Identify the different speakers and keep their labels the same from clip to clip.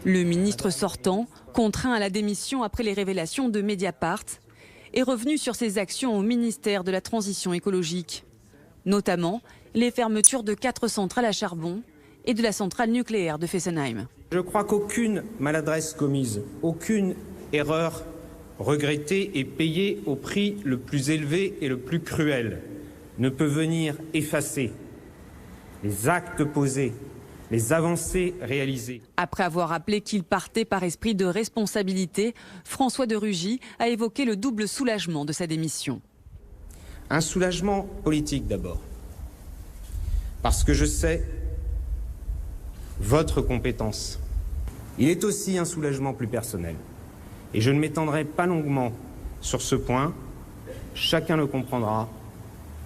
Speaker 1: Le ministre sortant, contraint à la démission après les révélations de Mediapart, est revenu sur ses actions au ministère de la Transition écologique. Notamment les fermetures de 4 centrales à charbon et de la centrale nucléaire de Fessenheim.
Speaker 2: Je crois qu'aucune maladresse commise, aucune erreur regrettée et payée au prix le plus élevé et le plus cruel ne peut venir effacer les actes posés, les avancées réalisées.
Speaker 1: Après avoir rappelé qu'il partait par esprit de responsabilité, François de Rugy a évoqué le double soulagement de sa démission.
Speaker 2: Un soulagement politique d'abord, parce que je sais votre compétence. Il est aussi un soulagement plus personnel. Et je ne m'étendrai pas longuement sur ce point. Chacun le comprendra.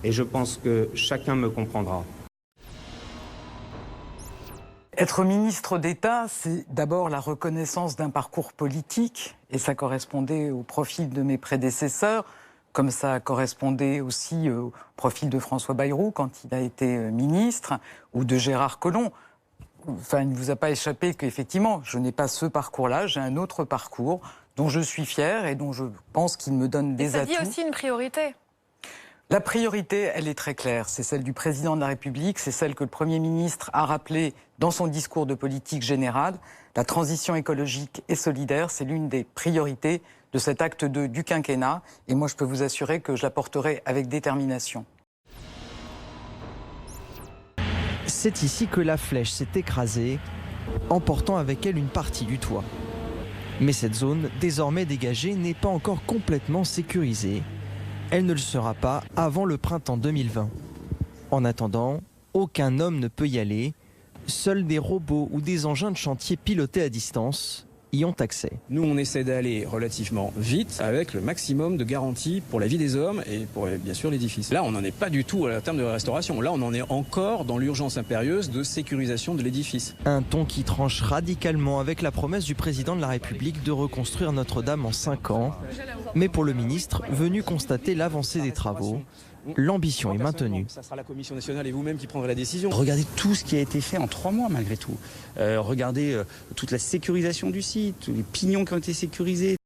Speaker 2: Et je pense que chacun me comprendra.
Speaker 3: Être ministre d'État, c'est d'abord la reconnaissance d'un parcours politique. Et ça correspondait au profil de mes prédécesseurs, comme ça correspondait aussi au profil de François Bayrou quand il a été ministre, ou de Gérard Collomb. Enfin, il ne vous a pas échappé qu'effectivement, je n'ai pas ce parcours-là, j'ai un autre parcours dont je suis fier et dont je pense qu'il me donne des atouts.
Speaker 4: Ça dit aussi une priorité.
Speaker 3: La priorité, elle est très claire. C'est celle du président de la République, c'est celle que le Premier ministre a rappelée dans son discours de politique générale. La transition écologique et solidaire, c'est l'une des priorités de cet acte 2 du quinquennat. Et moi, je peux vous assurer que je la porterai avec détermination.
Speaker 5: C'est ici que la flèche s'est écrasée, emportant avec elle une partie du toit. Mais cette zone, désormais dégagée, n'est pas encore complètement sécurisée. Elle ne le sera pas avant le printemps 2020. En attendant, aucun homme ne peut y aller. Seuls des robots ou des engins de chantier pilotés à distance y ont accès.
Speaker 6: Nous, on essaie d'aller relativement vite avec le maximum de garanties pour la vie des hommes et pour bien sûr l'édifice. Là, on n'en est pas du tout à la terme de restauration. Là, on en est encore dans l'urgence impérieuse de sécurisation de l'édifice.
Speaker 5: Un ton qui tranche radicalement avec la promesse du président de la République de reconstruire Notre-Dame en 5 ans. Mais pour le ministre, venu constater l'avancée des travaux, l'ambition est maintenue.
Speaker 6: Ça sera la Commission nationale et vous-même qui prendrez la décision.
Speaker 7: Regardez tout ce qui a été fait en 3 mois malgré tout. Regardez toute la sécurisation du site, tous les pignons qui ont été sécurisés.